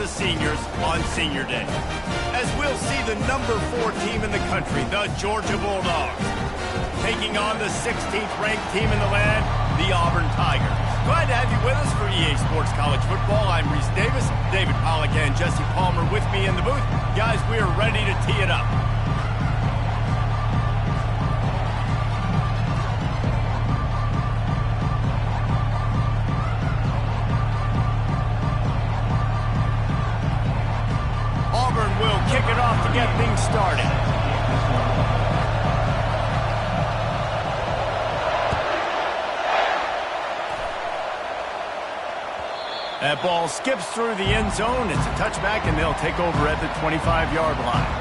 the seniors on Senior Day, as we'll see the number 4 team in the country, the Georgia Bulldogs, taking on the 16th ranked team in the land, the Auburn Tigers. Glad to have you with us for EA Sports College Football. I'm Reese Davis, David Pollack and Jesse Palmer with me in the booth. Guys, we are ready to tee it up. Auburn will kick it off to get things started. That ball skips through the end zone. It's a touchback, and they'll take over at the 25-yard line.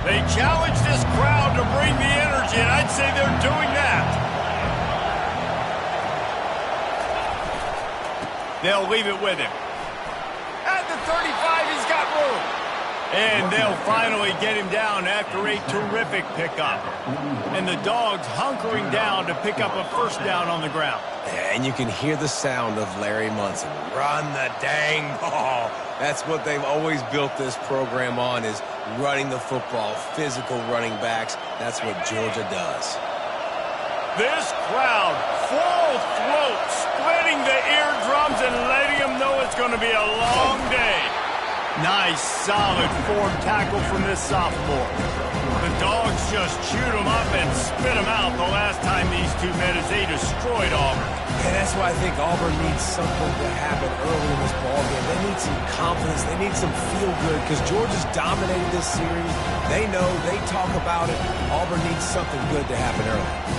They challenge this crowd to bring the energy, and I'd say they're doing that. They'll leave it with him. At the 35, he's got room. And they'll finally get him down after a terrific pickup. And the Dogs hunkering down to pick up a first down on the ground. And you can hear the sound of Larry Munson. Run the dang ball. That's what they've always built this program on, is running the football, physical running backs. That's what Georgia does. This crowd, full throat, splitting the eardrums and letting them know it's going to be a long day. Nice, solid form tackle from this sophomore. The Dogs just chewed him up and spit him out the last time these two met as they destroyed Auburn. And that's why I think Auburn needs something to happen early in this ballgame. They need some confidence. They need some feel-good, because Georgia's dominated this series. They know, they talk about it. Auburn needs something good to happen early.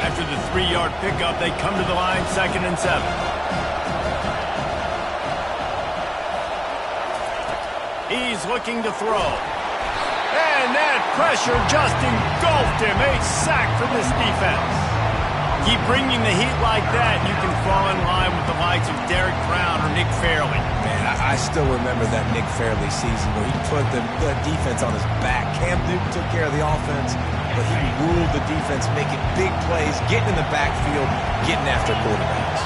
After the 3-yard pickup, they come to the line, 2nd and 7. He's looking to throw. And that pressure just engulfed him. A sack from this defense. Keep bringing the heat like that, you can fall in line with the likes of Derek Brown or Nick Fairley. Man, I still remember that Nick Fairley season where he put the defense on his back. Cam Newton took care of the offense, but he ruled the defense, making big plays, getting in the backfield, getting after quarterbacks.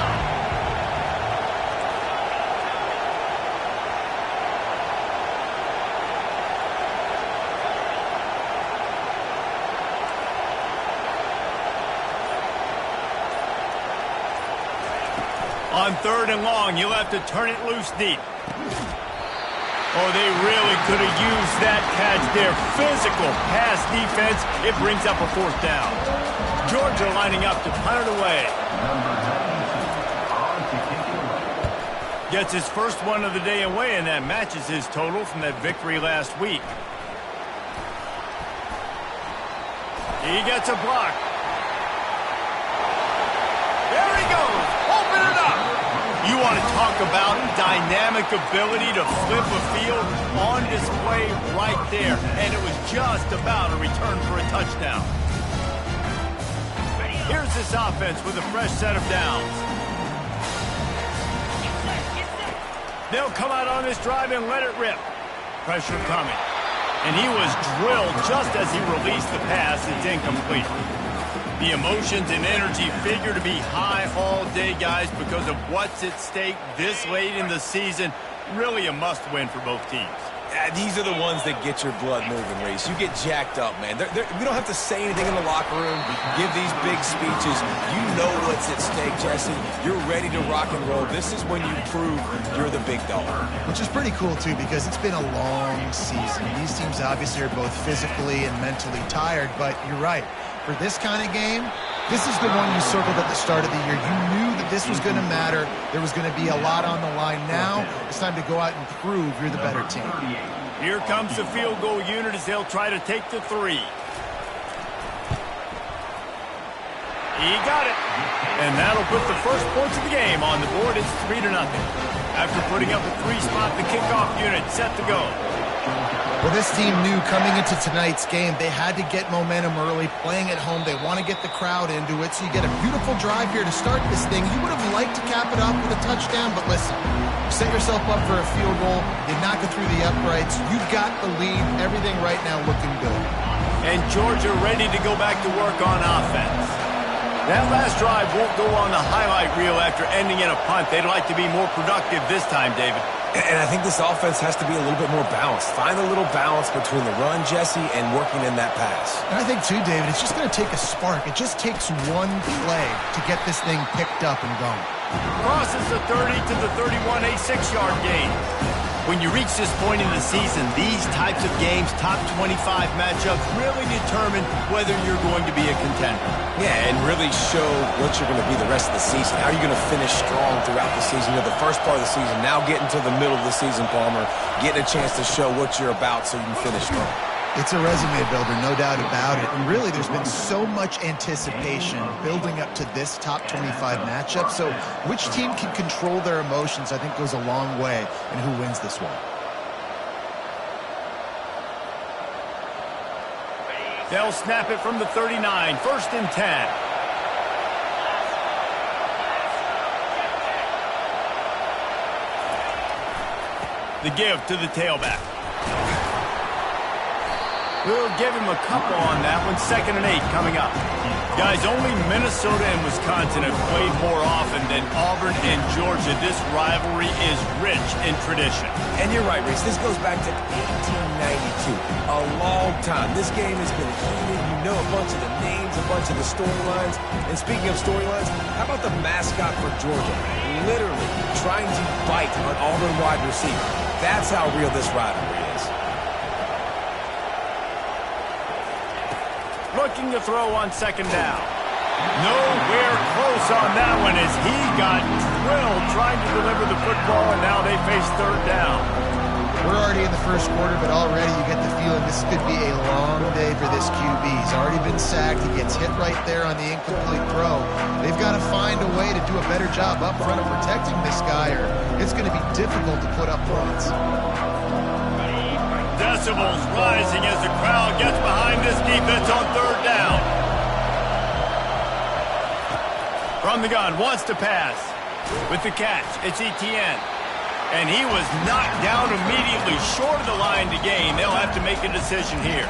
On 3rd and long, you'll have to turn it loose deep. Oh, they really could have used that catch there. Physical pass defense. It brings up a 4th down. Georgia lining up to punt it away. Gets his first one of the day away, and that matches his total from that victory last week. He gets a block. There he goes. Open it up. You want to talk about dynamic ability to flip a field, on display right there. And it was just about a return for a touchdown. Here's this offense with a fresh set of downs. They'll come out on this drive and let it rip. Pressure coming. And he was drilled just as he released the pass. It's incomplete. The emotions and energy figure to be high all day, guys, because of what's at stake this late in the season. Really a must-win for both teams. These are the ones that get your blood moving, Reese. You get jacked up, man. We don't have to say anything in the locker room, give these big speeches. You know what's at stake, Jesse. You're ready to rock and roll. This is when you prove you're the big dog. Which is pretty cool, too, because it's been a long season. These teams obviously are both physically and mentally tired, but you're right. For this kind of game, this is the one you circled at the start of the year. You knew that this was going to matter. There was going to be a lot on the line. Now it's time to go out and prove you're the better team. Here comes the field goal unit as they'll try to take the 3. He got it. And that'll put the first points of the game on the board. It's 3-0. After putting up a 3 spot, the kickoff unit set to go. Well, this team knew coming into tonight's game they had to get momentum early, playing at home. They want to get the crowd into it, so you get a beautiful drive here to start this thing. You would have liked to cap it off with a touchdown, but listen, you set yourself up for a field goal, you knock it through the uprights, you've got the lead, everything right now looking good. And Georgia ready to go back to work on offense. That last drive won't go on the highlight reel after ending in a punt. They'd like to be more productive this time, David. And I think this offense has to be a little bit more balanced. Find a little balance between the run, Jesse, and working in that pass. And I think, too, David, it's just going to take a spark. It just takes one play to get this thing picked up and going. Crosses the 30 to the 31, a 6-yard gain. When you reach this point in the season, these types of games, top 25 matchups, really determine whether you're going to be a contender. Yeah, and really show what you're going to be the rest of the season. How are you going to finish strong throughout the season? You know, the first part of the season, now getting to the middle of the season, Palmer, getting a chance to show what you're about so you can finish strong. It's a resume builder, no doubt about it. And really, there's been so much anticipation building up to this top 25 matchup. So which team can control their emotions, I think, goes a long way in who wins this one. They'll snap it from the 39, 1st and 10. The give to the tailback. We'll give him a couple on that one. 2nd and 8 coming up. Guys, only Minnesota and Wisconsin have played more often than Auburn and Georgia. This rivalry is rich in tradition. And you're right, Reese. This goes back to 1892. A long time. This game has been heated. You know a bunch of the names, a bunch of the storylines. And speaking of storylines, how about the mascot for Georgia? Literally trying to bite an Auburn wide receiver. That's how real this rivalry is. Looking to throw on 2nd down. Nowhere close on that one as he got drilled trying to deliver the football, and now they face 3rd down. We're already in the first quarter, but already you get the feeling this could be a long day for this QB. He's already been sacked. He gets hit right there on the incomplete throw. They've got to find a way to do a better job up front of protecting this guy, or it's going to be difficult to put up points. Decibels rising as the crowd gets behind this defense on 3rd down. From the gun, wants to pass. With the catch, it's Etienne. And he was knocked down immediately short of the line to gain. They'll have to make a decision here.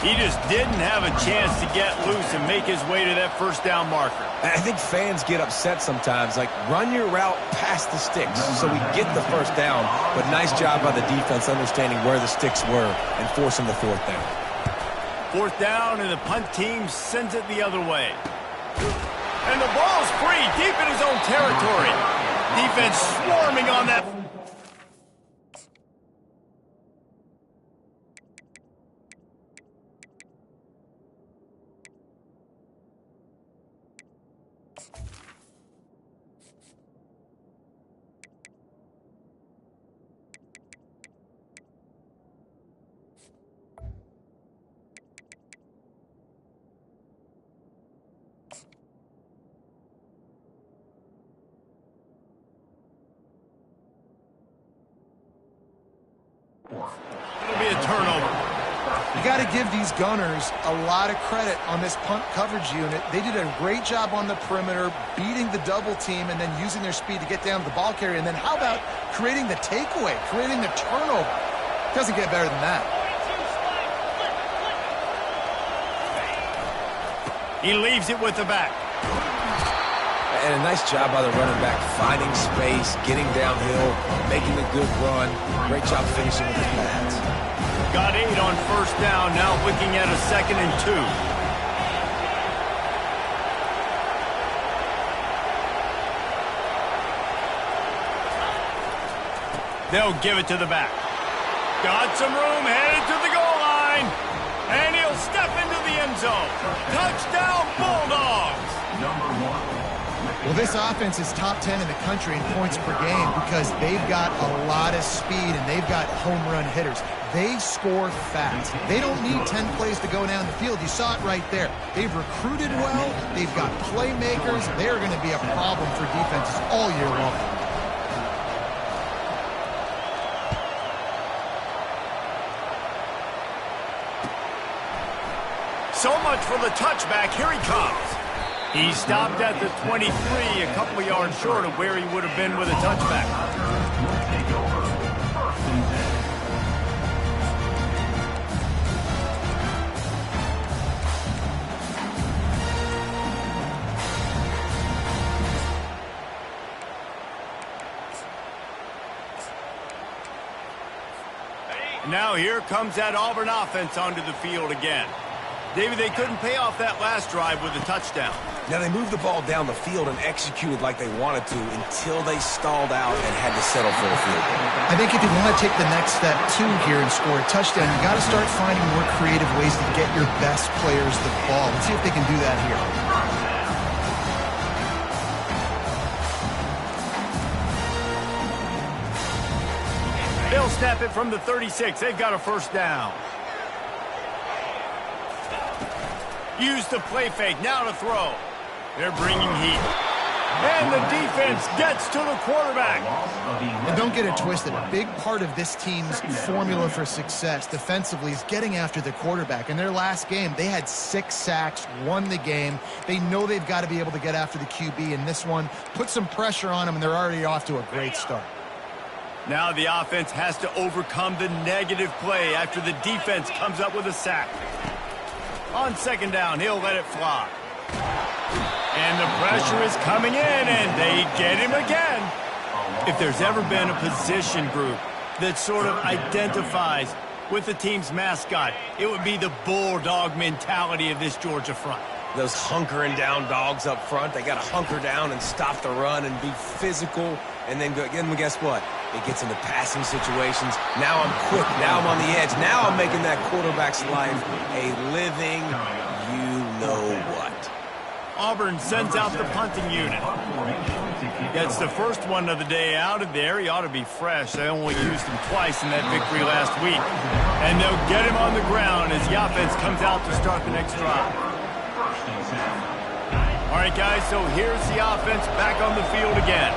He just didn't have a chance to get loose and make his way to that 1st down marker. I think fans get upset sometimes, like run your route past the sticks so we get the 1st down, but nice job by the defense understanding where the sticks were and forcing the 4th down. 4th down, and the punt team sends it the other way. And the ball's free deep in his own territory. Defense swarming on that. It'll be a turnover. You got to give these gunners a lot of credit on this punt coverage unit. They did a great job on the perimeter, beating the double team and then using their speed to get down to the ball carrier. And then how about creating the takeaway, creating the turnover? Doesn't get better than that. He leaves it with the back. And a nice job by the running back, finding space, getting downhill, making a good run. Great job finishing with his pads. Got 8 on 1st down, now looking at a 2nd and 2. They'll give it to the back. Got some room, headed to the goal line. And he'll step into the end zone. Touchdown, Bulldogs! Well, this offense is top 10 in the country in points per game because they've got a lot of speed and they've got home run hitters. They score fast. They don't need 10 plays to go down the field. You saw it right there. They've recruited well. They've got playmakers. They're going to be a problem for defenses all year long. So much for the touchback. Here he comes. He stopped at the 23, a couple of yards short of where he would have been with a touchback. Now here comes that Auburn offense onto the field again. David, they couldn't pay off that last drive with a touchdown. Now, they moved the ball down the field and executed like they wanted to until they stalled out and had to settle for a field goal. I think if you want to take the next step, too, here and score a touchdown, you got to start finding more creative ways to get your best players the ball. Let's see if they can do that here. They'll snap it from the 36. They've got a first down. Use the play fake. Now to throw. They're bringing heat. And the defense gets to the quarterback. And don't get it twisted. A big part of this team's formula for success defensively is getting after the quarterback. In their last game, they had 6 sacks, won the game. They know they've got to be able to get after the QB. In this one, put some pressure on them, and they're already off to a great start. Now the offense has to overcome the negative play after the defense comes up with a sack. On second down, he'll let it fly. And the pressure is coming in, and they get him again. If there's ever been a position group that sort of identifies with the team's mascot, it would be the bulldog mentality of this Georgia front. Those hunkering down dogs up front, they got to hunker down and stop the run and be physical. And then guess what? It gets into passing situations. Now I'm quick. Now I'm on the edge. Now I'm making that quarterback's life a living you-know-what. Auburn sends out the punting unit. Gets the first one of the day out of there. He ought to be fresh. They only used him twice in that victory last week. And they'll get him on the ground as the offense comes out to start the next drive. All right, guys, so here's the offense back on the field again.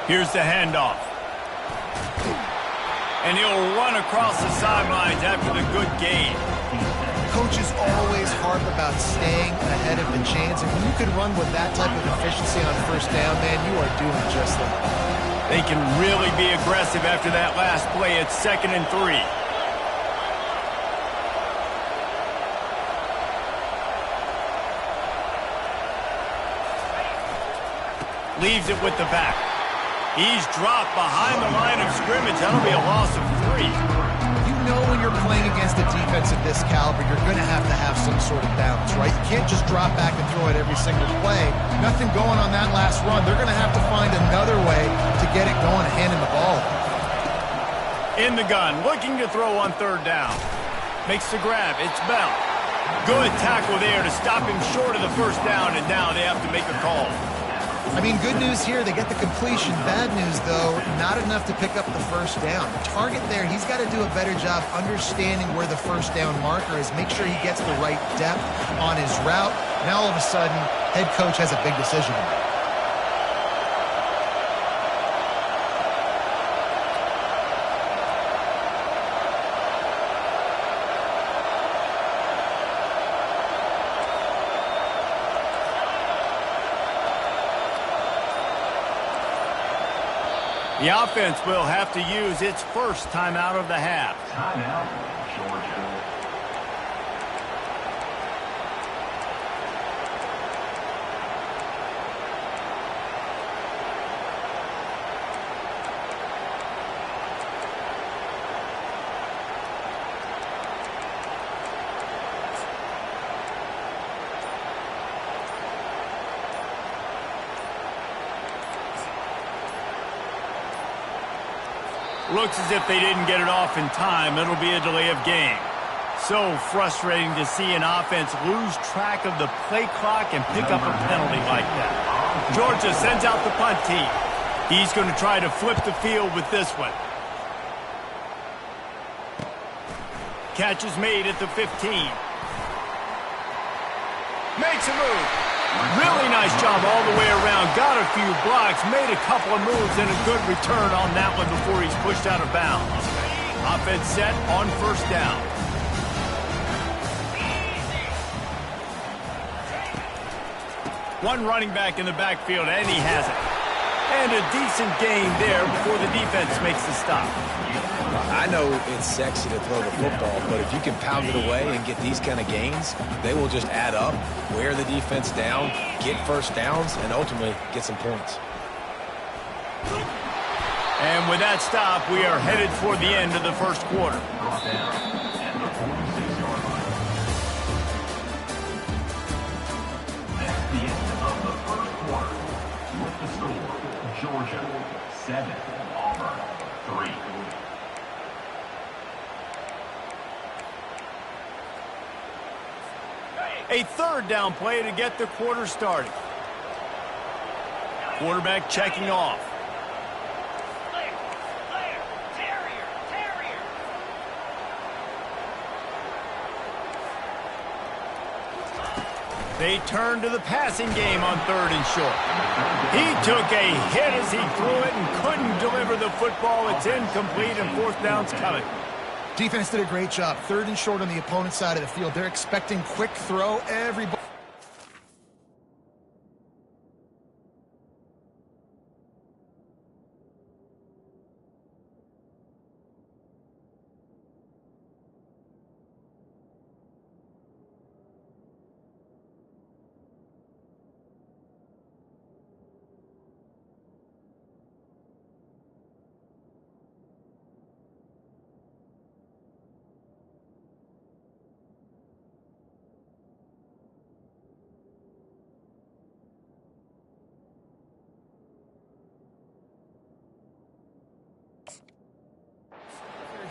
Here's the handoff. And he'll run across the sidelines after the good gain. Coaches always harp about staying ahead of the chains, and when you can run with that type of efficiency on first down, man, you are doing just that. They can really be aggressive after that last play. It's 2nd and 3. Leaves it with the back. He's dropped behind the line of scrimmage. That'll be a loss of 3. You know when you're playing against a defense of this caliber, you're going to have some sort of balance, right? You can't just drop back and throw it every single play. Nothing going on that last run. They're going to have to find another way to get it going and handing the ball. In the gun, looking to throw on 3rd down. Makes the grab. It's Bell. Good tackle there to stop him short of the first down, and now they have to make a call. I mean, good news here, they get the completion. Bad news, though, not enough to pick up the first down. The target there, he's got to do a better job understanding where the first down marker is, make sure he gets the right depth on his route. Now, all of a sudden, head coach has a big decision to make. The offense will have to use its first timeout of the half. Timeout, Georgia. Looks as if they didn't get it off in time. It'll be a delay of game. So frustrating to see an offense lose track of the play clock and pick up a penalty like that. Georgia sends out the punt team. He's going to try to flip the field with this one. Catch is made at the 15. Makes a move. Really nice job all the way around. Got a few blocks, made a couple of moves, and a good return on that one before he's pushed out of bounds. Offense set on first down. One running back in the backfield, and he has it. And a decent gain there before the defense makes the stop. I know it's sexy to throw the football, but if you can pound it away and get these kind of gains, they will just add up, wear the defense down, get first downs, and ultimately get some points. And with that stop, we are headed for the end of the first quarter. Brought down at the 46-yard line. That's the end of the first quarter. With the score, Georgia 7, Auburn 3. A third down play to get the quarter started. Quarterback checking off. They turn to the passing game on third and short. He took a hit as he threw it and couldn't deliver the football. It's incomplete and fourth down's coming. Defense did a great job. Third and short on the opponent's side of the field. They're expecting quick throw every ball.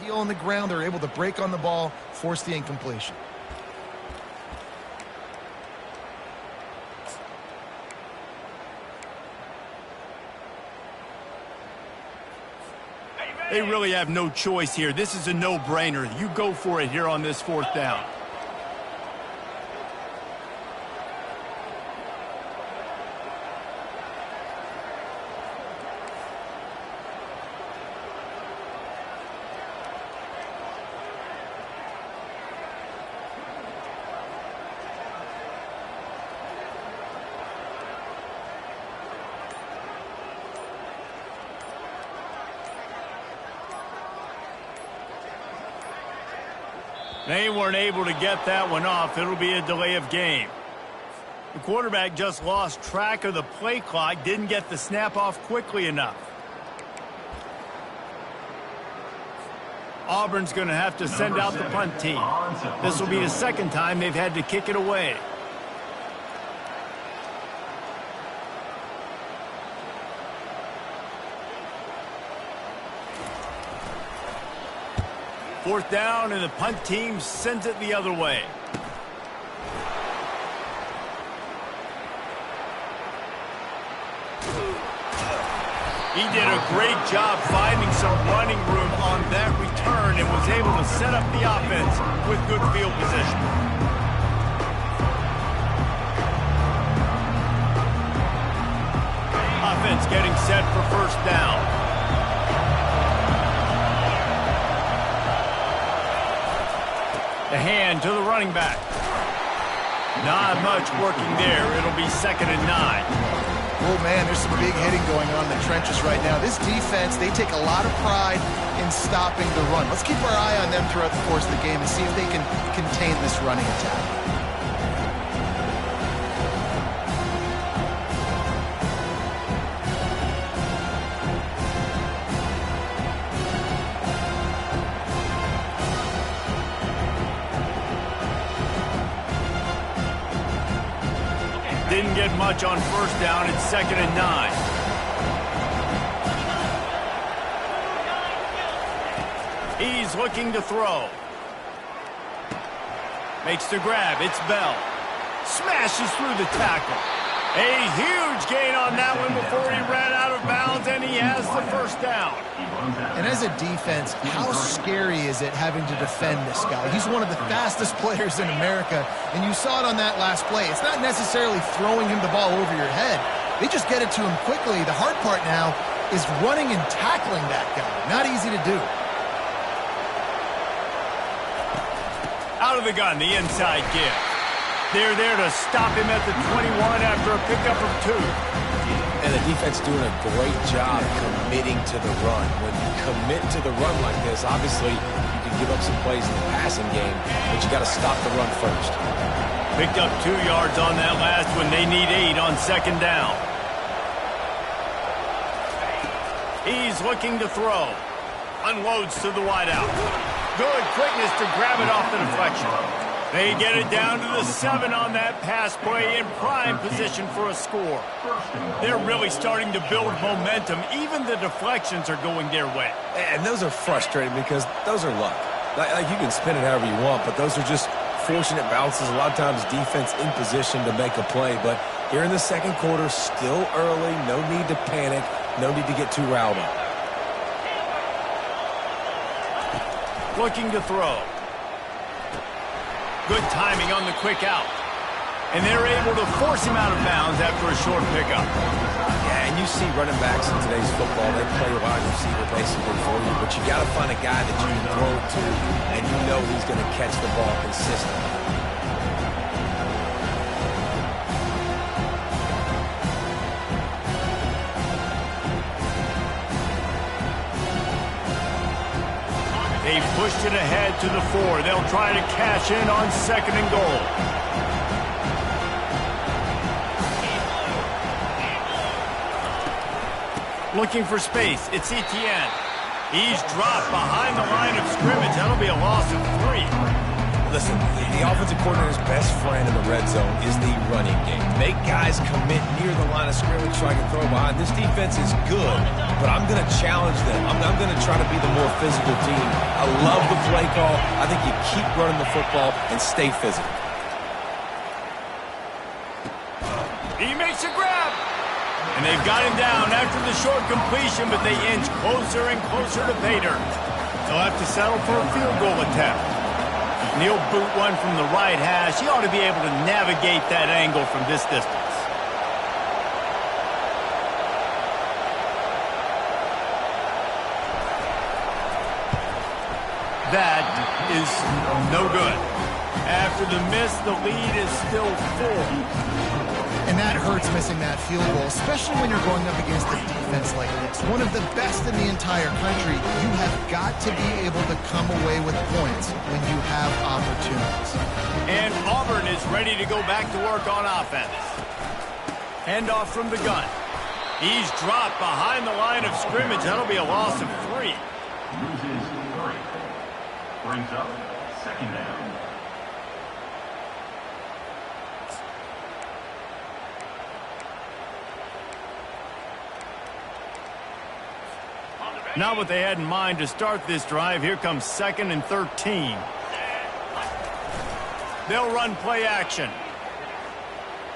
Heel on the ground, they're able to break on the ball, force the incompletion. They really have no choice here. This is a no-brainer. You go for it here on this fourth down. They weren't able to get that one off. It'll be a delay of game. The quarterback just lost track of the play clock, didn't get the snap off quickly enough. Auburn's going to have to send out the punt team. This will be the second time they've had to kick it away. Fourth down, and the punt team sends it the other way. He did a great job finding some running room on that return and was able to set up the offense with good field position. Offense getting set for first down. The hand to the running back. Not much working there. It'll be 2nd and 9. Oh, man, there's some big hitting going on in the trenches right now. This defense, they take a lot of pride in stopping the run. Let's keep our eye on them throughout the course of the game and see if they can contain this running attack. Didn't get much on first down. It's 2nd and 9. He's looking to throw. Makes the grab. It's Bell. Smashes through the tackle. A huge gain on that one before he ran out of bounds. downs, and he has the first down. And as a defense, how scary is it having to defend this guy? He's one of the fastest players in America, and you saw it on that last play. It's not necessarily throwing him the ball over your head. They just get it to him quickly. The hard part now is running and tackling that guy. Not easy to do. Out of the gun, the inside give. They're there to stop him at the 21 after a pickup of 2. And the defense doing a great job committing to the run. When you commit to the run like this, obviously you can give up some plays in the passing game, but you got to stop the run first. Picked up 2 yards on that last one. They need 8 on second down. He's looking to throw. Unloads to the wideout. Good quickness to grab it off the deflection. They get it down to the 7 on that pass play in prime position for a score. They're really starting to build momentum. Even the deflections are going their way. And those are frustrating because those are luck. Like you can spin it however you want, but those are just fortunate bounces. A lot of times defense in position to make a play. But here in the second quarter, still early, no need to panic, no need to get too riled up. Looking to throw. Good timing on the quick out. And they're able to force him out of bounds after a short pickup. Yeah, and you see running backs in today's football, they play wide receiver basically for you, but you got to find a guy that you can throw it to, and you know he's going to catch the ball consistently. They've pushed it ahead to the 4. They'll try to cash in on second and goal. Looking for space. It's Etienne. He's dropped behind the line of scrimmage. That'll be a loss of 3. Listen, the offensive coordinator's best friend in the red zone is the running game. Make guys commit near the line of scrimmage so I can throw behind. This defense is good, but I'm going to challenge them. I'm going to try to be the more physical team. I love the play call. I think you keep running the football and stay physical. He makes a grab. And they've got him down after the short completion, but they inch closer and closer to pay dirt. They'll have to settle for a field goal attempt. And he'll boot one from the right hash. He ought to be able to navigate that angle from this distance. That is no good. After the miss, the lead is still 4. And that hurts missing that field goal, especially when you're going up against a defense like this. One of the best in the entire country. You have got to be able to come away with points when you have opportunities. And Auburn is ready to go back to work on offense. Handoff from the gun. He's dropped behind the line of scrimmage. That'll be a loss of 3. Loses 3. Brings up second down. Not what they had in mind to start this drive. Here comes 2nd and 13. They'll run play action.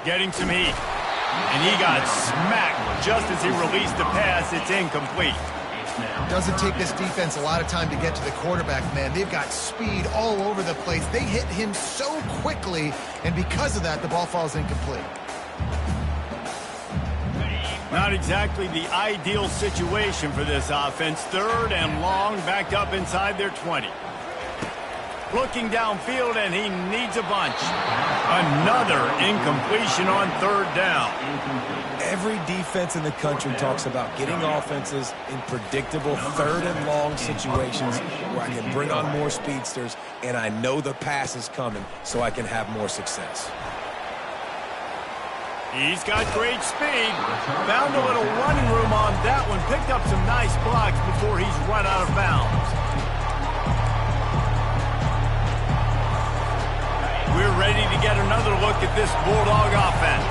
Getting some heat. And he got smacked just as he released the pass. It's incomplete. Doesn't take this defense a lot of time to get to the quarterback, man. They've got speed all over the place. They hit him so quickly, and because of that, the ball falls incomplete. Not exactly the ideal situation for this offense. 3rd and long, backed up inside their 20. Looking downfield, and he needs a bunch. Another incompletion on 3rd down. Every defense in the country talks about getting offenses in predictable 3rd and long situations where I can bring on more speedsters, and I know the pass is coming, so I can have more success. He's got great speed. Found a little running room on that one. Picked up some nice blocks before he's run out of bounds. We're ready to get another look at this Bulldog offense.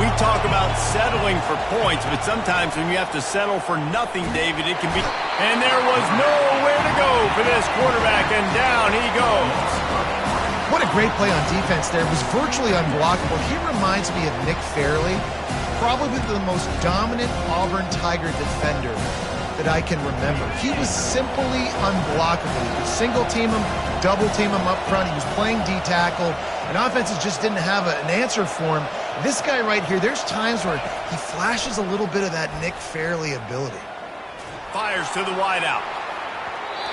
We talk about settling for points, but sometimes when you have to settle for nothing, David, it can be... And there was nowhere to go for this quarterback, and down he goes. What a great play on defense there. It was virtually unblockable. He reminds me of Nick Fairley, probably the most dominant Auburn Tiger defender that I can remember. He was simply unblockable. You could single team him, double team him up front. He was playing D-tackle, and offenses just didn't have an answer for him. This guy right here, there's times where he flashes a little bit of that Nick Fairley ability. Fires to the wideout.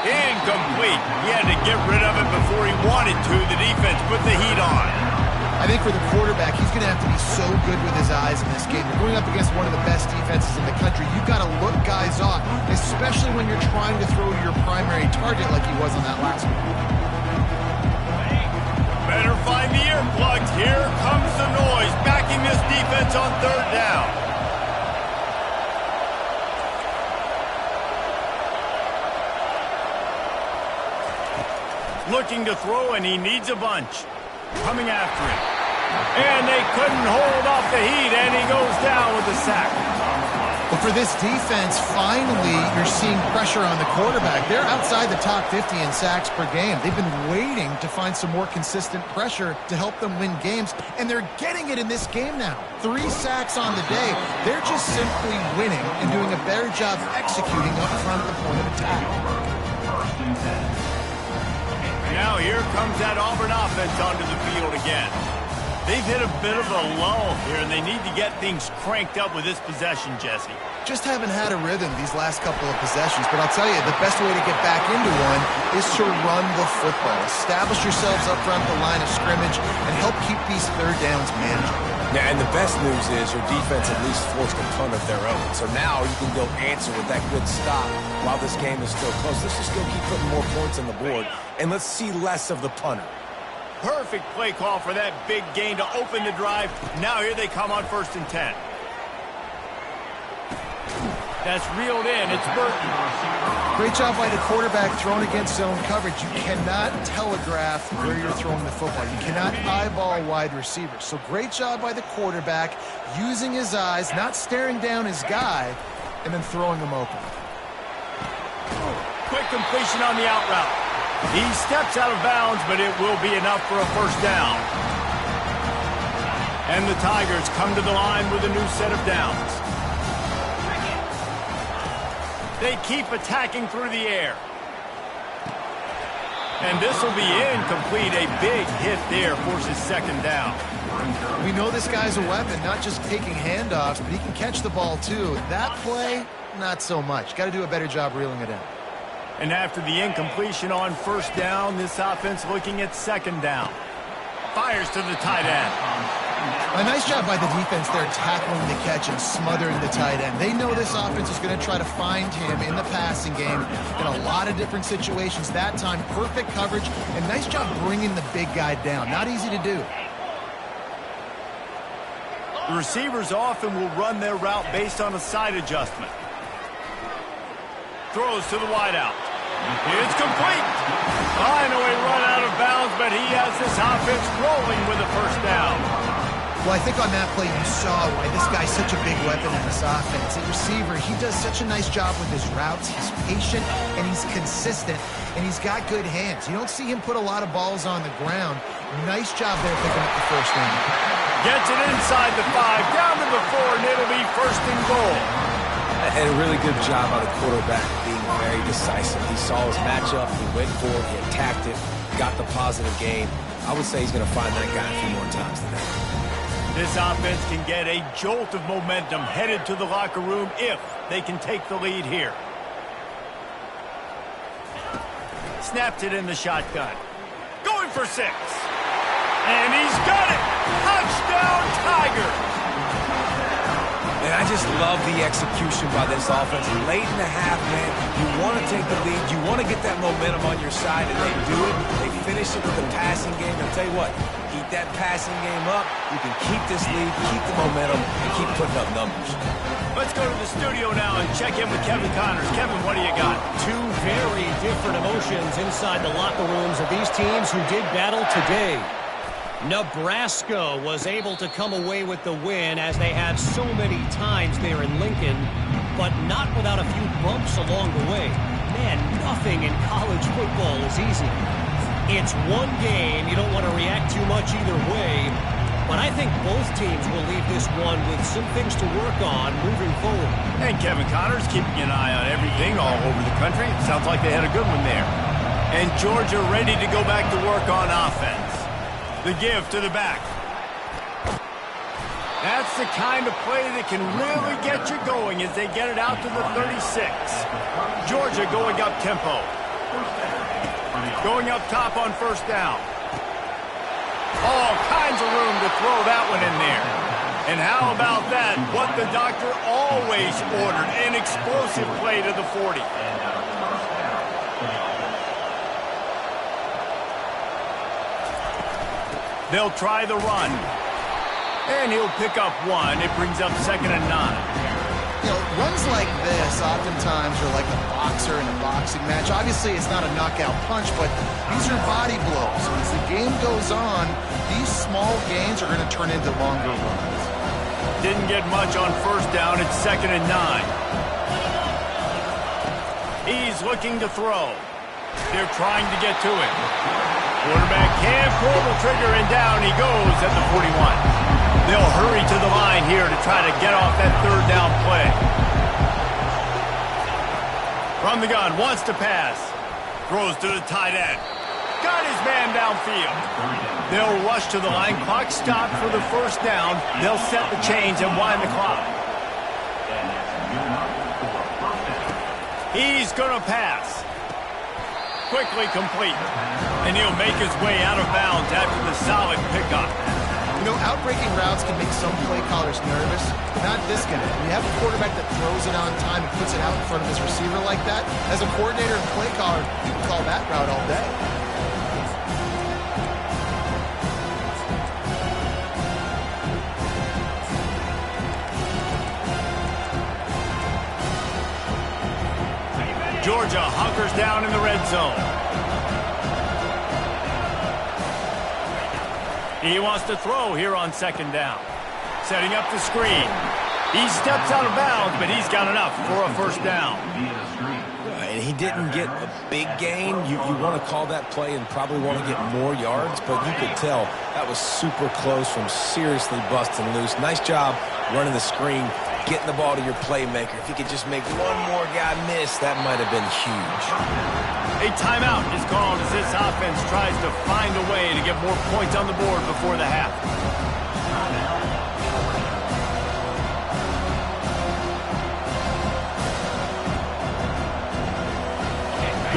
Incomplete. He had to get rid of it before he wanted to. The defense put the heat on. I think for the quarterback, he's going to have to be so good with his eyes in this game. You're going up against one of the best defenses in the country. You've got to look guys off, especially when you're trying to throw to your primary target like he was on that last one. Better find the earplugs. Here comes the noise, backing this defense on third down. Looking to throw, and he needs a bunch. Coming after him. And they couldn't hold off the heat, and he goes down with a sack. But for this defense, finally, you're seeing pressure on the quarterback. They're outside the top 50 in sacks per game. They've been waiting to find some more consistent pressure to help them win games, and they're getting it in this game now. 3 sacks on the day. They're just simply winning and doing a better job executing up front at the point of attack. Now here comes that Auburn offense onto the field again. They've hit a bit of a lull here, and they need to get things cranked up with this possession, Jesse. Just haven't had a rhythm these last couple of possessions, but I'll tell you, the best way to get back into one is to run the football. Establish yourselves up front the line of scrimmage and help keep these third downs manageable. Yeah, and the best news is your defense at least forced a punt of their own. So now you can go answer with that good stop while this game is still close. Let's just go keep putting more points on the board, and let's see less of the punter. Perfect play call for that big gain to open the drive. Now here they come on 1st and 10. That's reeled in. It's Burton. Great job by the quarterback throwing against zone coverage. You cannot telegraph where you're throwing the football. You cannot eyeball wide receivers. So great job by the quarterback using his eyes, not staring down his guy, and then throwing him open. Quick completion on the out route. He steps out of bounds, but it will be enough for a 1st down. And the Tigers come to the line with a new set of downs. They keep attacking through the air. And this will be incomplete. A big hit there forces 2nd down. We know this guy's a weapon, not just taking handoffs, but he can catch the ball too. That play, not so much. Got to do a better job reeling it in. And after the incompletion on 1st down, this offense looking at 2nd down. Fires to the tight end. A nice job by the defense there tackling the catch and smothering the tight end. They know this offense is going to try to find him in the passing game in a lot of different situations. That time, perfect coverage, and nice job bringing the big guy down. Not easy to do. The receivers often will run their route based on a side adjustment. Throws to the wideout. It's complete. I know he run out of bounds, but he has this offense rolling with a 1st down. Well, I think on that play you saw why this guy's such a big weapon in this offense. At receiver, he does such a nice job with his routes. He's patient, and he's consistent, and he's got good hands. You don't see him put a lot of balls on the ground. Nice job there picking up the 1st down. Gets it inside the 5, down to the 4, and it'll be 1st and goal. And a really good job by the quarterback being very decisive. He saw his matchup, he went for it, he attacked it, got the positive gain. I would say he's going to find that guy a few more times today. This offense can get a jolt of momentum headed to the locker room if they can take the lead here. Snapped it in the shotgun. Going for 6. And he's got it! Touchdown, Tigers! And I just love the execution by this offense. Late in the half, man, you want to take the lead. You want to get that momentum on your side, and they do it. They finish it with the passing game. I'll tell you what, keep that passing game up. You can keep this lead, keep the momentum, and keep putting up numbers. Let's go to the studio now and check in with Kevin Connors. Kevin, what do you got? 2 very different emotions inside the locker rooms of these teams who did battle today. Nebraska was able to come away with the win as they have so many times there in Lincoln, but not without a few bumps along the way. Man, nothing in college football is easy. It's one game. You don't want to react too much either way. But I think both teams will leave this one with some things to work on moving forward. And Kevin Connors keeping an eye on everything all over the country. Sounds like they had a good one there. And Georgia ready to go back to work on offense. The give to the back. That's the kind of play that can really get you going as they get it out to the 36. Georgia going up tempo. Going up top on first down. All kinds of room to throw that one in there. And how about that? What the doctor always ordered, an explosive play to the 40. They'll try the run. And he'll pick up one. It brings up 2nd and 9. You know, runs like this oftentimes are like a boxer in a boxing match. Obviously, it's not a knockout punch, but these are body blows. As the game goes on, these small gains are going to turn into longer runs. Didn't get much on first down. It's 2nd and 9. He's looking to throw. They're trying to get to it. Quarterback can't pull the trigger, and down he goes at the 41. They'll hurry to the line here to try to get off that 3rd down play. From the gun, wants to pass. Throws to the tight end. Got his man downfield. They'll rush to the line. Clock stopped for the first down. They'll set the chains and wind the clock. He's going to pass. Quickly complete. And he'll make his way out of bounds after the solid pickup. You know, outbreaking routes can make some play callers nervous, but not this guy. When you have a quarterback that throws it on time and puts it out in front of his receiver like that, as a coordinator and play caller, you can call that route all day. Georgia hunkers down in the red zone. He wants to throw here on 2nd down. Setting up the screen. He steps out of bounds, but he's got enough for a first down. And he didn't get a big gain. You want to call that play and probably want to get more yards, but you could tell that was super close from seriously busting loose. Nice job running the screen, getting the ball to your playmaker. If he could just make one more guy miss, that might have been huge. A timeout is called as this offense tries to find a way to get more points on the board before the half.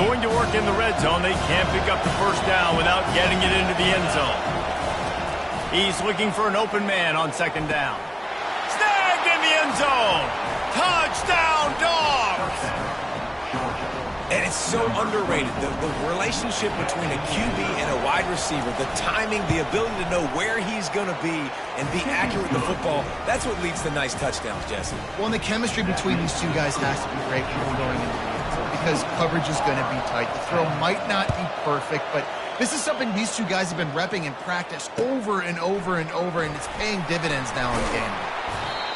Going to work in the red zone. They can't pick up the first down without getting it into the end zone. He's looking for an open man on 2nd down. Snagged in the end zone. Touchdown, Dogs! And it's so underrated. The relationship between a QB and a wide receiver, the timing, the ability to know where he's going to be and be accurate with the football, that's what leads to nice touchdowns, Jesse. Well, and the chemistry between these two guys has to be great before going into the end zone because coverage is going to be tight. The throw might not be perfect, but this is something these two guys have been repping in practice over and over and over, and it's paying dividends now in the game.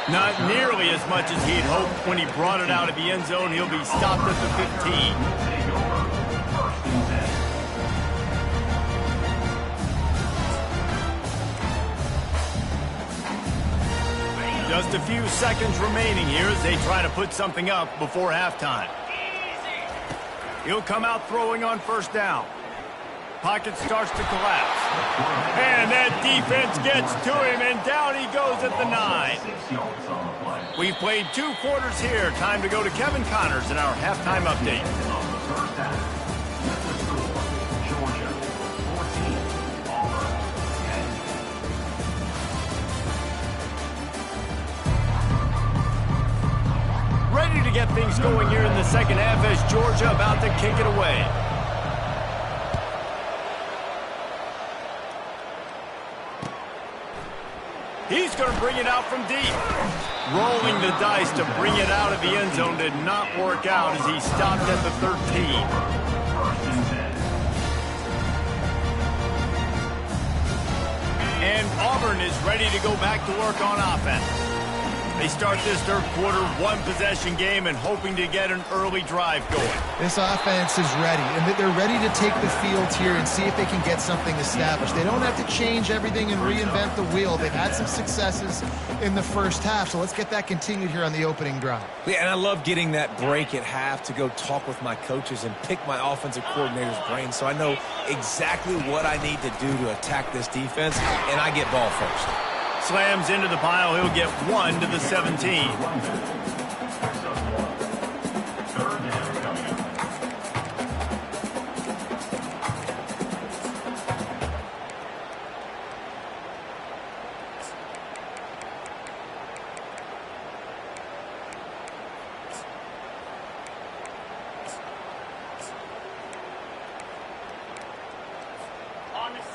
Not nearly as much as he'd hoped when he brought it out of the end zone. He'll be stopped at the 15. Just a few seconds remaining here as they try to put something up before halftime. He'll come out throwing on first down. Pocket starts to collapse. And that defense gets to him, and down he goes at the 9. We've played 2 quarters here. Time to go to Kevin Connors in our halftime update. Ready to get things going here in the second half as Georgia about to kick it away. He's going to bring it out from deep. Rolling the dice to bring it out of the end zone did not work out as he stopped at the 13. And Auburn is ready to go back to work on offense. They start this third quarter one-possession game and hoping to get an early drive going. This offense is ready, and they're ready to take the field here and see if they can get something established. They don't have to change everything and reinvent the wheel. They've had some successes in the first half, so let's get that continued here on the opening drive. Yeah, and I love getting that break at half to go talk with my coaches and pick my offensive coordinator's brain so I know exactly what I need to do to attack this defense, and I get ball first. Slams into the pile. He'll get 1 to the 17.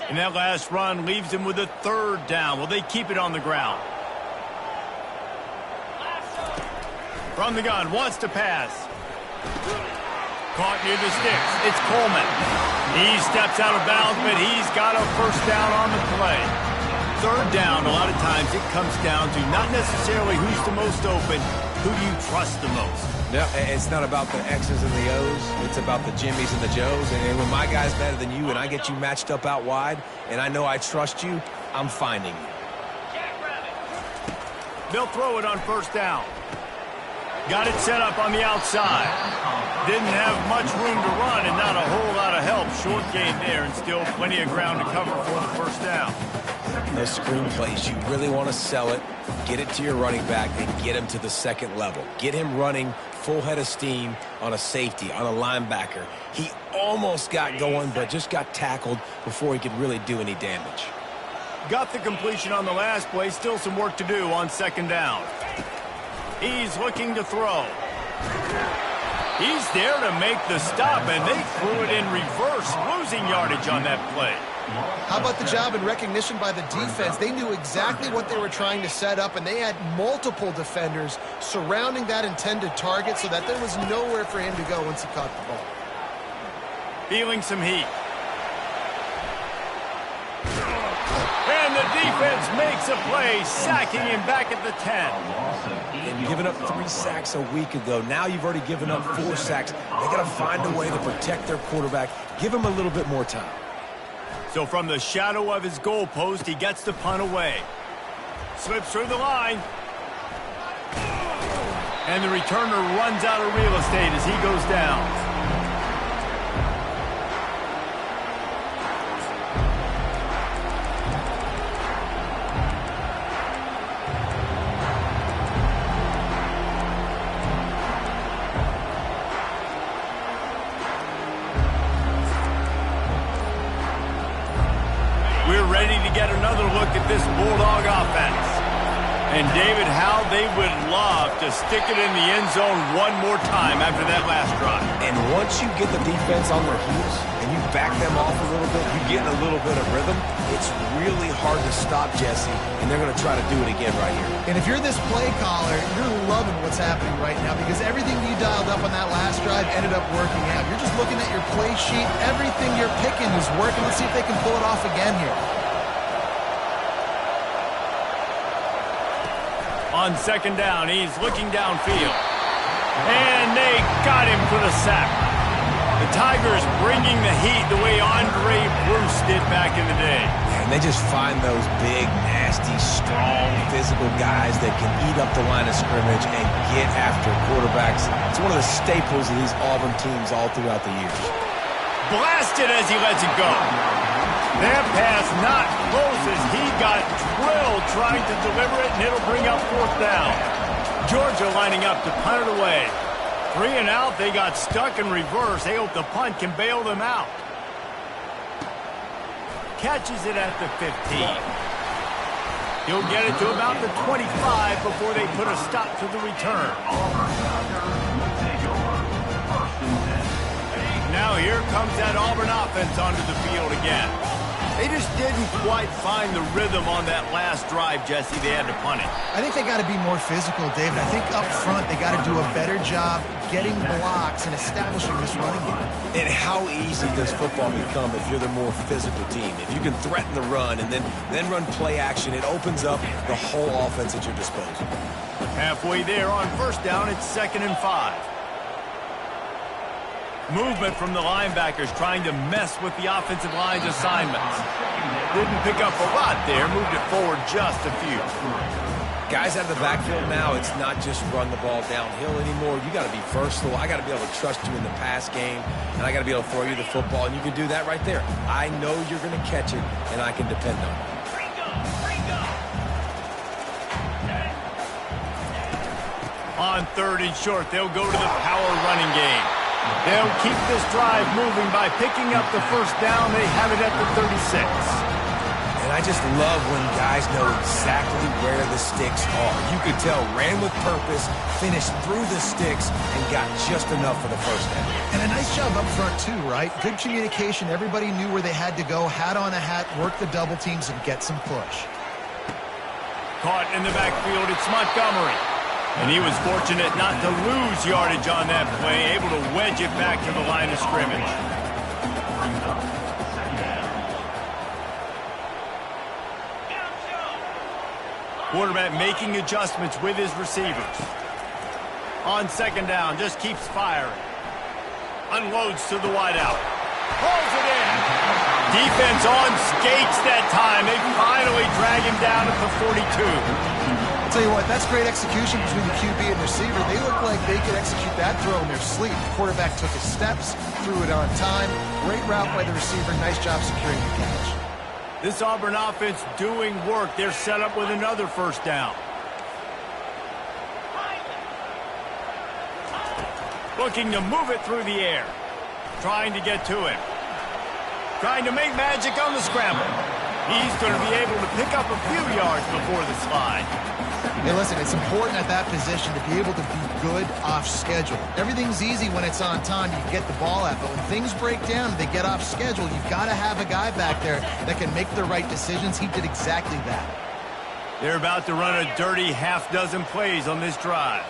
And that last run leaves him with a third down. Will they keep it on the ground? From the gun, wants to pass. Caught near the sticks. It's Coleman. He steps out of bounds, but he's got a first down on the play. Third down, a lot of times it comes down to not necessarily who's the most open, who do you trust the most? Yeah, it's not about the X's and the O's. It's about the Jimmys and the Joes. And when my guy's better than you and I get you matched up out wide and I know I trust you, I'm finding you. They'll throw it on first down. Got it set up on the outside. Didn't have much room to run and not a whole lot of help. Short gain there and still plenty of ground to cover for the first down. Those screen plays, you really want to sell it, get it to your running back, and get him to the second level. Get him running full head of steam on a safety, on a linebacker. He almost got going, but just got tackled before he could really do any damage. Got the completion on the last play. Still some work to do on second down. He's looking to throw. He's there to make the stop, and they threw it in reverse, losing yardage on that play. How about the job and recognition by the defense? They knew exactly what they were trying to set up, and they had multiple defenders surrounding that intended target so that there was nowhere for him to go once he caught the ball. Feeling some heat. And the defense makes a play, sacking him back at the 10. And giving up 3 sacks a week ago. Now you've already given up 4 sacks. They got to find a way to protect their quarterback. Give him a little bit more time. So from the shadow of his goalpost, he gets the punt away. Slips through the line. And the returner runs out of real estate as he goes down. We're ready to get another look at this Bulldog offense. And, David, how they would love to stick it in the end zone one more time after that last drive. And once you get the defense on their heels and you back them off a little bit, you get a little bit of rhythm, it's really hard to stop Jesse, and they're going to try to do it again right here. And if you're this play caller, you're loving what's happening right now because everything you dialed up on that last drive ended up working out. You're just looking at your play sheet. Everything you're picking is working. Let's see if they can pull it off again here. On second down, he's looking downfield. And they got him for the sack. The Tigers bringing the heat the way Andre Bruce did back in the day. And they just find those big, nasty, strong, physical guys that can eat up the line of scrimmage and get after quarterbacks. It's one of the staples of these Auburn teams all throughout the years. Blasted as he lets it go. That pass not close as he got drilled trying to deliver it, and it'll bring up fourth down. Georgia lining up to punt it away. 3 and out, they got stuck in reverse. They hope the punt can bail them out. Catches it at the 15. He'll get it to about the 25 before they put a stop to the return. Now here comes that Auburn offense onto the field again. They just didn't quite find the rhythm on that last drive, Jesse. They had to punt it. I think they got to be more physical, David. I think up front they got to do a better job getting blocks and establishing this running game. And how easy does football become if you're the more physical team? If you can threaten the run and then run play action, it opens up the whole offense at your disposal. Halfway there on first down, it's 2nd and 5. Movement from the linebackers trying to mess with the offensive line's assignments. Didn't pick up a lot there, moved it forward just a few. Guys out of the backfield now, it's not just run the ball downhill anymore. You got to be versatile. I got to be able to trust you in the pass game, and I got to be able to throw you the football, and you can do that right there. I know you're going to catch it, and I can depend on it. On 3rd and short, they'll go to the power running game. They'll keep this drive moving by picking up the first down. They have it at the 36. And I just love when guys know exactly where the sticks are. You could tell, ran with purpose, finished through the sticks, and got just enough for the first down. And a nice job up front, too, right? Good communication. Everybody knew where they had to go, hat on a hat, work the double teams, and get some push. Caught in the backfield, it's Montgomery. And he was fortunate not to lose yardage on that play, able to wedge it back to the line of scrimmage. Quarterback making adjustments with his receivers. On 2nd down, just keeps firing. Unloads to the wideout. Pulls it in. Defense on skates that time. They finally drag him down at the 42. Tell you what, that's great execution between the QB and receiver. They look like they could execute that throw in their sleep. The quarterback took his steps, threw it on time. Great route by the receiver. Nice job securing the catch. This Auburn offense doing work. They're set up with another first down. Looking to move it through the air. Trying to get to him. Trying to make magic on the scramble. He's going to be able to pick up a few yards before the slide. Hey, listen, it's important at that position to be able to be good off schedule. Everything's easy when it's on time. You get the ball out. But when things break down, they get off schedule, you've got to have a guy back there that can make the right decisions. He did exactly that. They're about to run a dirty half-dozen plays on this drive.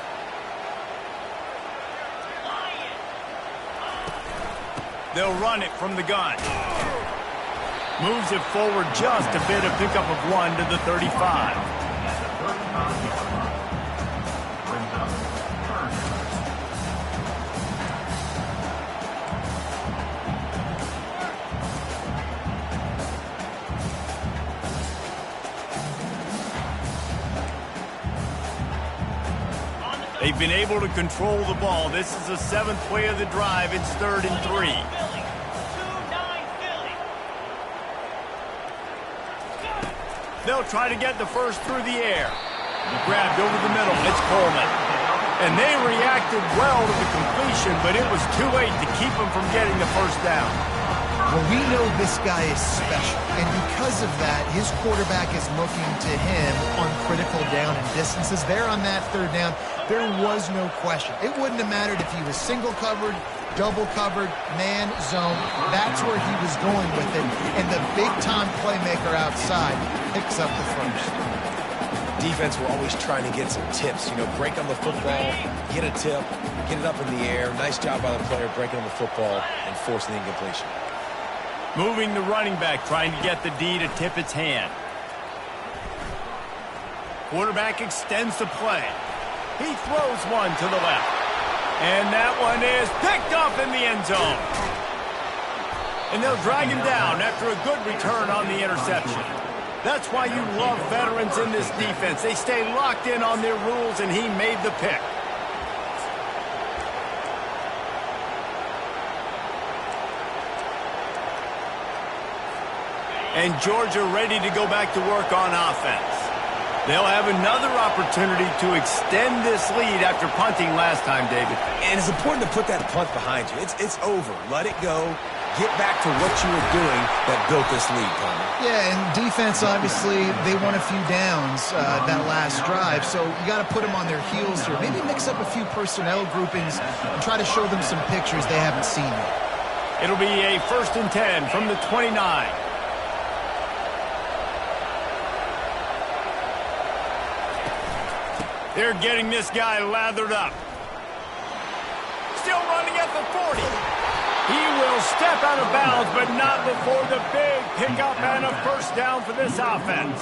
They'll run it from the gun. Moves it forward just a bit, a pickup of 1 to the 35. They've been able to control the ball. This is the 7th play of the drive. It's 3rd and 3. They'll try to get the first through the air. Grabbed over the middle. It's Coleman. And they reacted well to the completion, but it was too late to keep them from getting the first down. Well, we know this guy is special, and because of that, his quarterback is looking to him on critical down and distances. There on that 3rd down, there was no question. It wouldn't have mattered if he was single covered, double covered, man, zone. That's where he was going with it, and the big-time playmaker outside picks up the first. Defense were always trying to get some tips, break on the football, get a tip, get it up in the air. Nice job by the player breaking on the football and forcing the incompletion. Moving the running back, trying to get the D to tip its hand. Quarterback extends the play. He throws one to the left. And that one is picked up in the end zone. And they'll drag him down after a good return on the interception. That's why you love veterans in this defense. They stay locked in on their rules, and he made the pick. And Georgia ready to go back to work on offense. They'll have another opportunity to extend this lead after punting last time, David. And it's important to put that punt behind you. It's over. Let it go. Get back to what you were doing that built this lead, Tommy. Yeah, and defense, obviously, they won a few downs that last drive, so you got to put them on their heels here. Maybe mix up a few personnel groupings and try to show them some pictures they haven't seen yet. It'll be a 1st and 10 from the 29. They're getting this guy lathered up. Still running at the 40. He will step out of bounds, but not before the big pickup and a first down for this offense.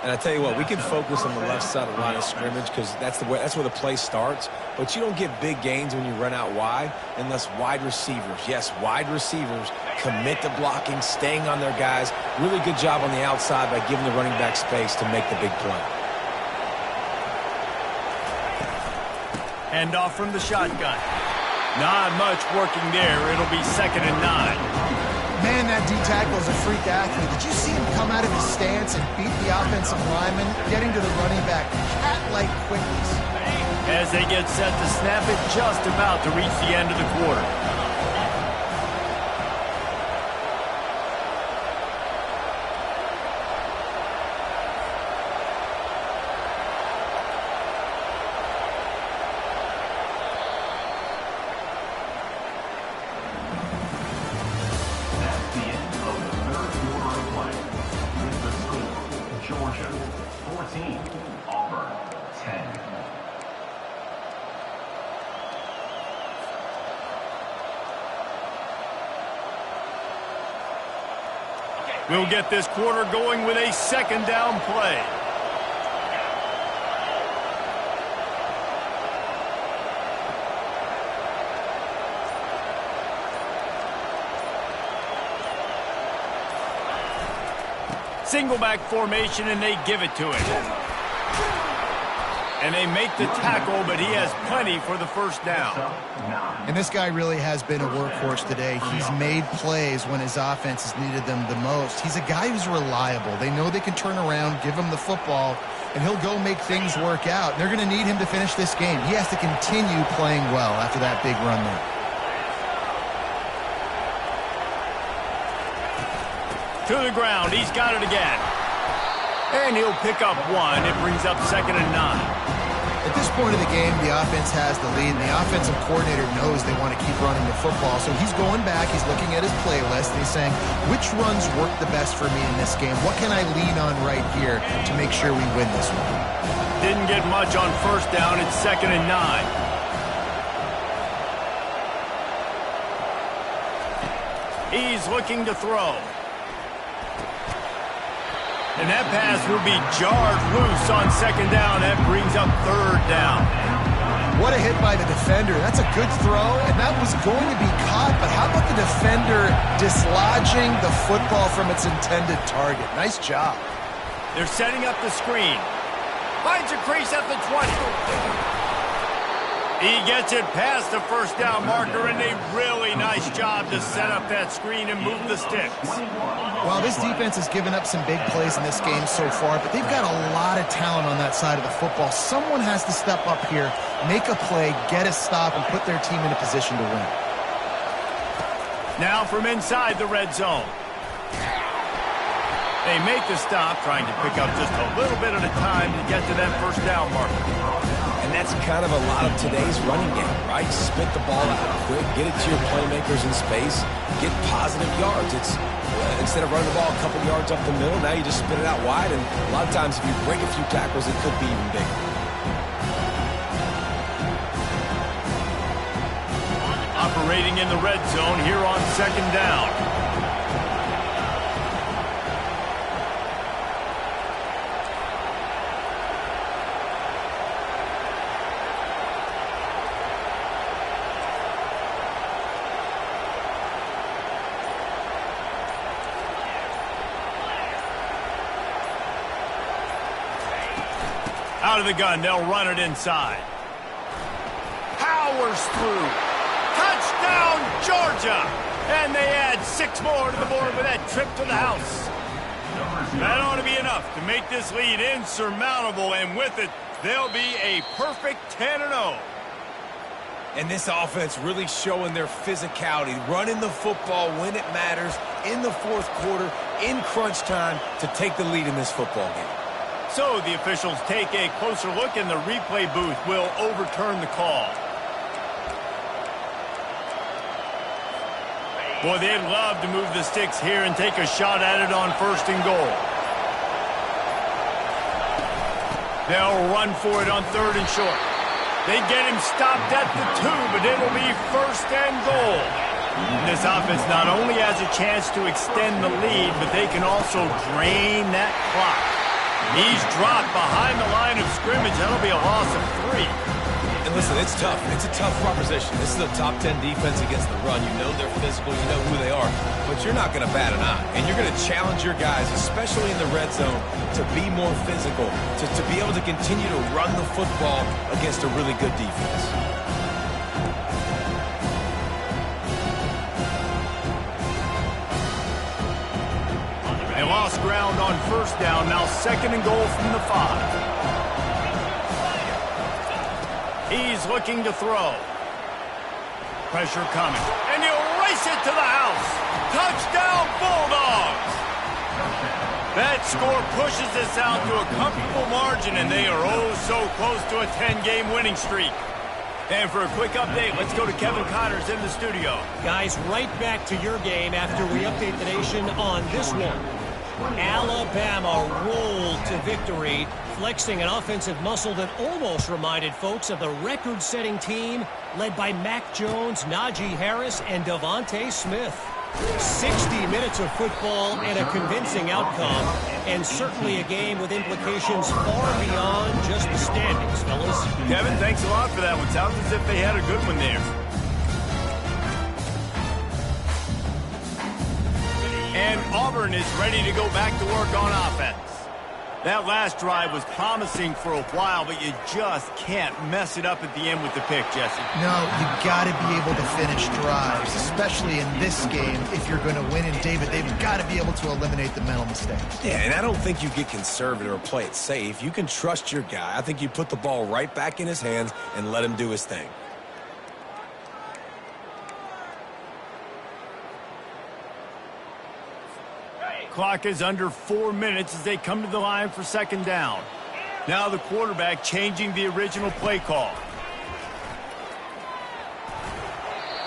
And I tell you what, we can focus on the left side of the line of scrimmage because that's where the play starts. But you don't get big gains when you run out wide unless wide receivers, yes, wide receivers, commit to blocking, staying on their guys. Really good job on the outside by giving the running back space to make the big play. Hand off from the shotgun. Not much working there. It'll be 2nd and 9. Man, that D-tackle is a freak athlete. Did you see him come out of his stance and beat the offensive lineman, getting to the running back? Cat-like quickness. As they get set to snap it, just about to reach the end of the quarter. We'll get this quarter going with a 2nd down play. Single back formation, and they give it to him. And they make the tackle, but he has plenty for the 1st down. And this guy really has been a workhorse today. He's made plays when his offense has needed them the most. He's a guy who's reliable. They know they can turn around, give him the football, and he'll go make things work out. They're going to need him to finish this game. He has to continue playing well after that big run there. To the ground. He's got it again. And he'll pick up 1. It brings up 2nd and 9. At this point of the game, the offense has the lead, and the offensive coordinator knows they want to keep running the football. So he's going back, he's looking at his playlist, and he's saying, which runs work the best for me in this game? What can I lean on right here to make sure we win this one? Didn't get much on 1st down. It's 2nd and 9. He's looking to throw. And that pass will be jarred loose on 2nd down. That brings up 3rd down. What a hit by the defender. That's a good throw, and that was going to be caught. But how about the defender dislodging the football from its intended target? Nice job. They're setting up the screen. Finds a crease at the 20. He gets it past the 1st down marker, and a really nice job to set up that screen and move the sticks. Well, this defense has given up some big plays in this game so far, but they've got a lot of talent on that side of the football. Someone has to step up here, make a play, get a stop, and put their team in a position to win. Now from inside the red zone. They make the stop, trying to pick up just a little bit at a time to get to that 1st down marker. And that's kind of a lot of today's running game, right? Spit the ball out quick, get it to your playmakers in space, get positive yards. It's instead of running the ball a couple yards up the middle, now you just spit it out wide, and a lot of times if you break a few tackles, it could be even bigger. Operating in the red zone here on 2nd down. Out of the gun, they'll run it inside. Powers through. Touchdown, Georgia! And they add 6 more to the board with that trip to the house. That ought to be enough to make this lead insurmountable, and with it, they'll be a perfect 10-0. And this offense really showing their physicality, running the football when it matters, in the 4th quarter, in crunch time, to take the lead in this football game. So the officials take a closer look, and the replay booth will overturn the call. Boy, they'd love to move the sticks here and take a shot at it on 1st and goal. They'll run for it on 3rd and short. They get him stopped at the 2, but it'll be 1st and goal. And this offense not only has a chance to extend the lead, but they can also drain that clock. He's dropped behind the line of scrimmage. That'll be a loss of 3. And listen, it's tough. It's a tough proposition. This is a top 10 defense against the run. You know they're physical. You know who they are. But you're not going to bat an eye. And you're going to challenge your guys, especially in the red zone, to be more physical, to be able to continue to run the football against a really good defense. They lost ground on first down. Now 2nd and goal from the 5. He's looking to throw. Pressure coming. And he'll race it to the house. Touchdown, Bulldogs! That score pushes us out to a comfortable margin, and they are oh so close to a 10-game winning streak. And for a quick update, let's go to Kevin Connors in the studio. Guys, right back to your game after we update the nation on this one. Alabama rolled to victory, flexing an offensive muscle that almost reminded folks of the record-setting team led by Mac Jones, Najee Harris, and Devontae Smith. 60 minutes of football and a convincing outcome, and certainly a game with implications far beyond just the standings, fellas. Kevin, thanks a lot for that one. Sounds as if they had a good one there. And Auburn is ready to go back to work on offense. That last drive was promising for a while, but you just can't mess it up at the end with the pick, Jesse. No, you got to be able to finish drives, especially in this game if you're going to win. And David, they've got to be able to eliminate the mental mistakes. Yeah, and I don't think you get conservative or play it safe. You can trust your guy. I think you put the ball right back in his hands and let him do his thing. Clock is under 4 minutes as they come to the line for 2nd down. Now the quarterback changing the original play call.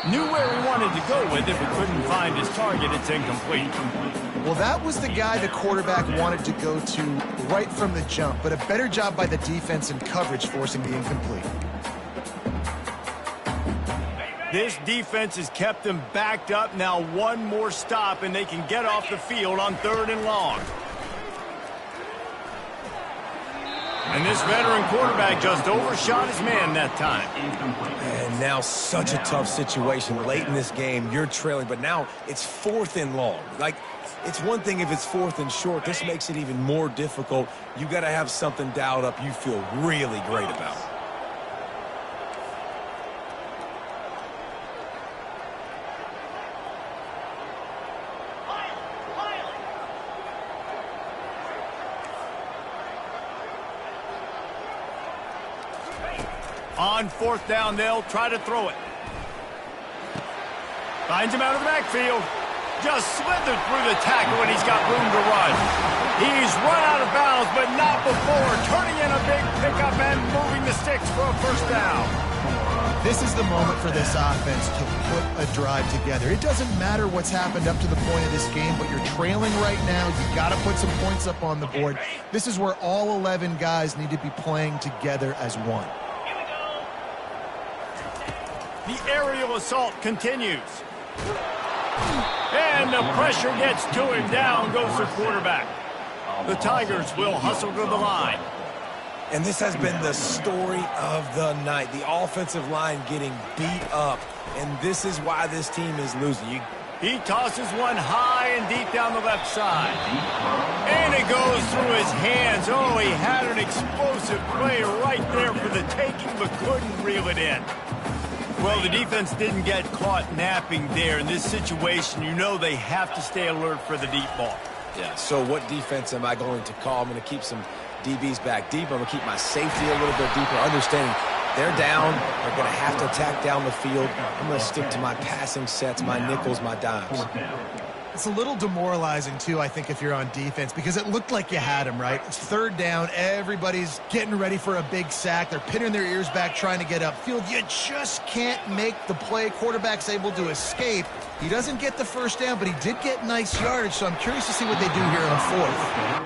Knew where he wanted to go with it, but couldn't find his target. It's incomplete. Well, that was the guy the quarterback wanted to go to right from the jump, but a better job by the defense in coverage forcing the incomplete. This defense has kept them backed up. Now one more stop, and they can get off the field on 3rd and long. And this veteran quarterback just overshot his man that time. And now such a tough situation. Late in this game, you're trailing, but now it's 4th and long. Like, it's one thing if it's 4th and short. This makes it even more difficult. You got to have something dialed up you feel really great about. On 4th down, they'll try to throw it. Finds him out of the backfield. Just slithered through the tackle, and he's got room to run. He's run out of bounds, but not before turning in a big pickup and moving the sticks for a 1st down. This is the moment for this offense to put a drive together. It doesn't matter what's happened up to the point of this game, but you're trailing right now. You got to put some points up on the board. This is where all 11 guys need to be playing together as one. The aerial assault continues. And the pressure gets to him. Down goes the quarterback. The Tigers will hustle to the line. And this has been the story of the night. The offensive line getting beat up. And this is why this team is losing. He tosses one high and deep down the left side. And it goes through his hands. Oh, he had an explosive play right there for the taking, but couldn't reel it in. Well, the defense didn't get caught napping there. In this situation, you know they have to stay alert for the deep ball. Yeah, so what defense am I going to call? I'm going to keep some DBs back deep. I'm going to keep my safety a little bit deeper, understanding they're down. They're going to have to attack down the field. I'm going to stick to my passing sets, my nickels, my dimes. It's a little demoralizing, too, I think, if you're on defense, because it looked like you had him, right? It's 3rd down. Everybody's getting ready for a big sack. They're pinning their ears back, trying to get upfield. You just can't make the play. Quarterback's able to escape. He doesn't get the 1st down, but he did get nice yardage, so I'm curious to see what they do here on 4th.